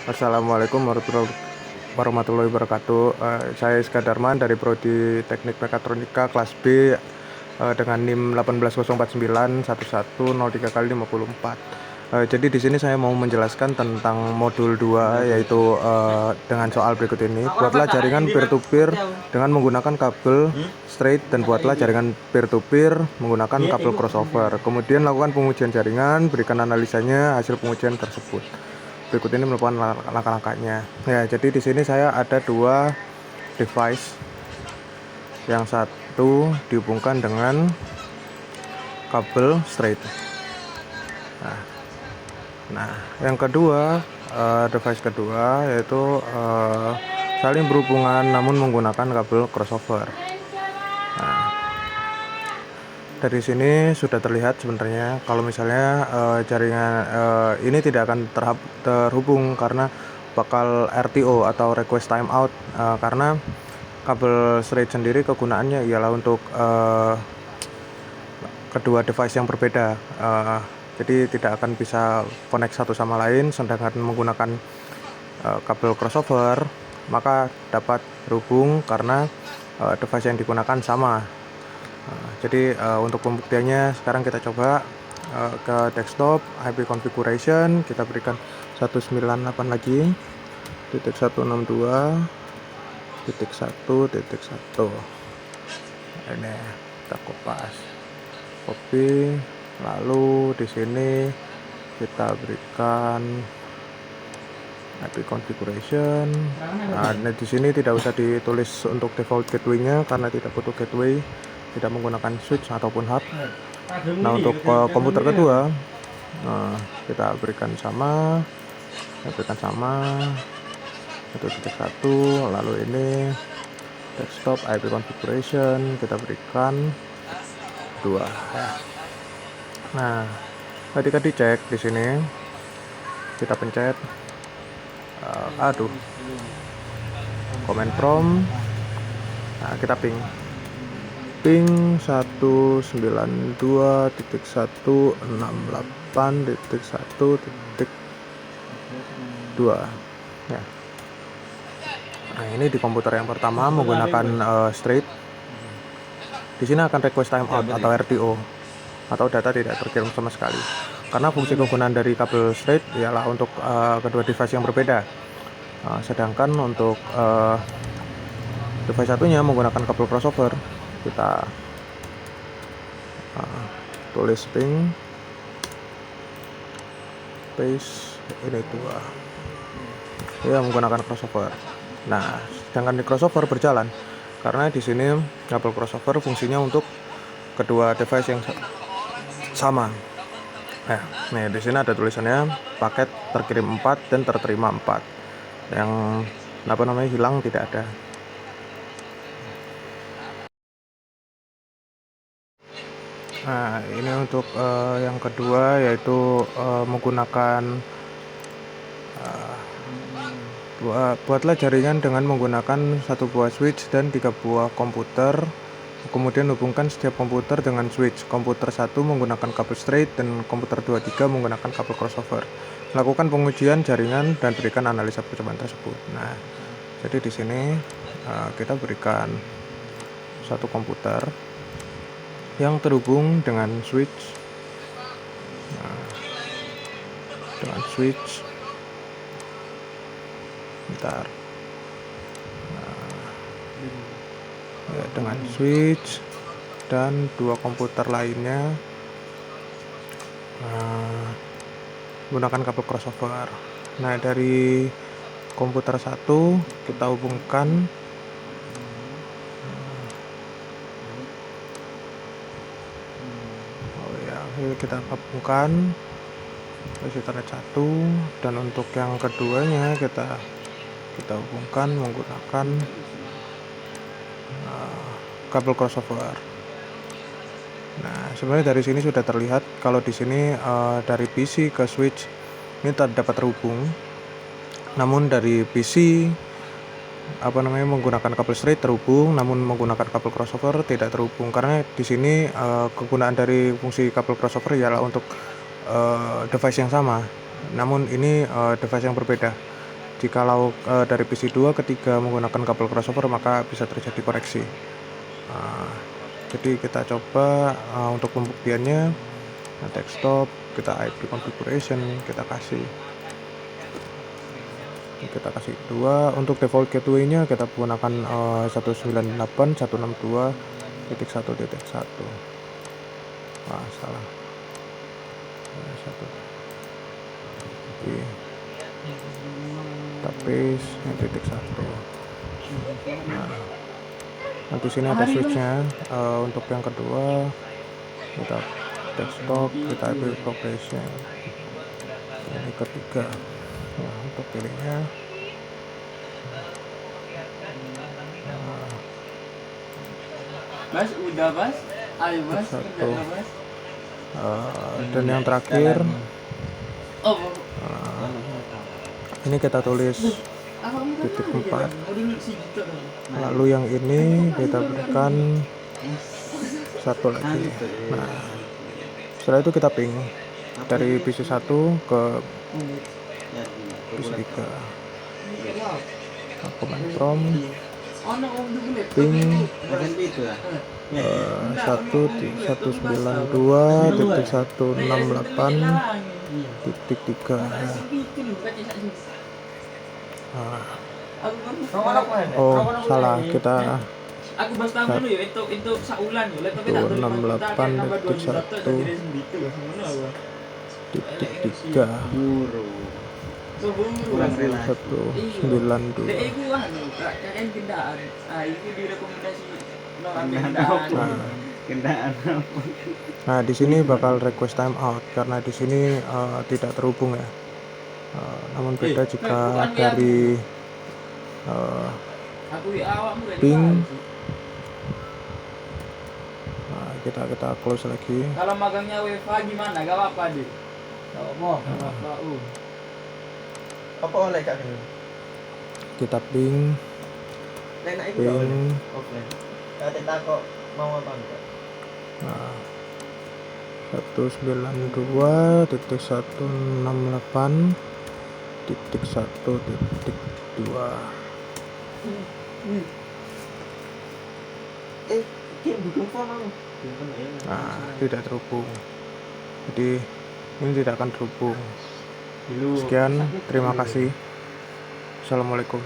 Assalamualaikum warahmatullahi wabarakatuh. Saya Iska Darman dari Prodi Teknik Mekatronika kelas B dengan NIM 180491103x54. Jadi di sini saya mau menjelaskan tentang modul 2, yaitu dengan soal berikut ini. Buatlah jaringan peer-to-peer dengan menggunakan kabel straight dan buatlah jaringan peer-to-peer menggunakan kabel crossover. Kemudian lakukan pengujian jaringan, berikan analisanya hasil pengujian tersebut. Berikut ini merupakan langkah-langkahnya. Ya, jadi di sini saya ada dua device. Yang satu dihubungkan dengan kabel straight. Nah, yang kedua, device kedua yaitu saling berhubungan namun menggunakan kabel crossover. Nah, dari sini sudah terlihat sebenarnya kalau misalnya jaringan ini tidak akan terhubung karena bakal RTO atau request timeout, karena kabel straight sendiri kegunaannya ialah untuk kedua device yang berbeda, jadi tidak akan bisa connect satu sama lain. Sedangkan menggunakan kabel crossover maka dapat berhubung karena device yang digunakan sama. Jadi untuk pembuktiannya sekarang kita coba ke desktop, IP configuration, kita berikan 198 lagi, titik 162 titik 1 titik 1. Ini kita copy, lalu di sini kita berikan IP configuration. Nah, di sini tidak usah ditulis untuk default gateway-nya karena tidak butuh gateway, tidak menggunakan switch ataupun hub. Nah, untuk komputer kedua, kita berikan sama, 1.1, lalu ini desktop IP configuration kita berikan 2. Nah, ketika dicek di sini kita pencet command prompt. Nah, kita ping 192.168.1.2 ya. Nah, ini di komputer yang pertama menggunakan straight. Di sini akan request timeout atau RTO, atau data tidak terkirim sama sekali. Karena fungsi kegunaan dari kabel straight ialah untuk kedua device yang berbeda. Sedangkan untuk device satunya menggunakan kabel crossover, kita tulis ping space ini 2 ya, menggunakan crossover. Nah, sedangkan di crossover berjalan karena di sini kabel crossover fungsinya untuk kedua device yang sama. Nah, di sini ada tulisannya paket terkirim 4 dan terterima 4. Yang hilang tidak ada. Nah, ini untuk yang kedua, yaitu menggunakan buatlah jaringan dengan menggunakan 1 buah switch dan 3 buah komputer. Kemudian hubungkan setiap komputer dengan switch. Komputer 1 menggunakan kabel straight dan komputer 23 menggunakan kabel crossover. Lakukan pengujian jaringan dan berikan analisa percobaan tersebut. Nah, jadi di sini kita berikan 1 komputer yang terhubung dengan switch. Dengan switch. Bentar. Dengan switch dan 2 komputer lainnya menggunakan kabel crossover. Nah, dari komputer 1 kita hubungkan kita hubungkan Ethernet 1, dan untuk yang keduanya kita hubungkan menggunakan kabel crossover. Nah, sebenarnya dari sini sudah terlihat kalau di sini dari PC ke switch ini dapat terhubung, namun dari PC menggunakan kabel straight terhubung, namun menggunakan kabel crossover tidak terhubung. Karena di sini kegunaan dari fungsi kabel crossover ialah untuk device yang sama, namun ini device yang berbeda. jikalau dari PC2 ketika menggunakan kabel crossover maka bisa terjadi koreksi. Jadi kita coba untuk pembuktiannya, desktop, kita IP configuration, kita kasih 2. Untuk default gateway-nya kita menggunakan 198.162.1.1. Salah. Oke. Tapi titik 1. Nah, di sini ada switch-nya. Untuk yang kedua kita desktop, kita IP progression. Ini ketiga. Nah, untuk pilihnya Mas, udah Mas, ayo Mas, satu. Mas. Dan yang terakhir ini kita tulis titik 4. Lalu yang ini kita berikan satu lagi. Nah, setelah itu kita ping dari PC1 ke PC3. Command prompt ping 192.168.3. Salah, kita aku bahas tahu dulu ya, itu saulan ya, laptop tak terus 168.1.3 192. KKN kendaan. Itu direkomendasi kendaan. Nah, di sini bakal request timeout karena di sini tidak terhubung ya. Namun beda jika dari ping. Nah, kita close lagi. Kalau magangnya WFA gimana? Gak apa-apa deh. Gak apa-apa. Apa oleh Kak? Kita ping Offline. Kata kok mau apa enggak? Nah, 192.168.1.2. Bukan phone. Nah, tidak terhubung. Jadi ini tidak akan terhubung. Sekian, terima kasih. Assalamualaikum.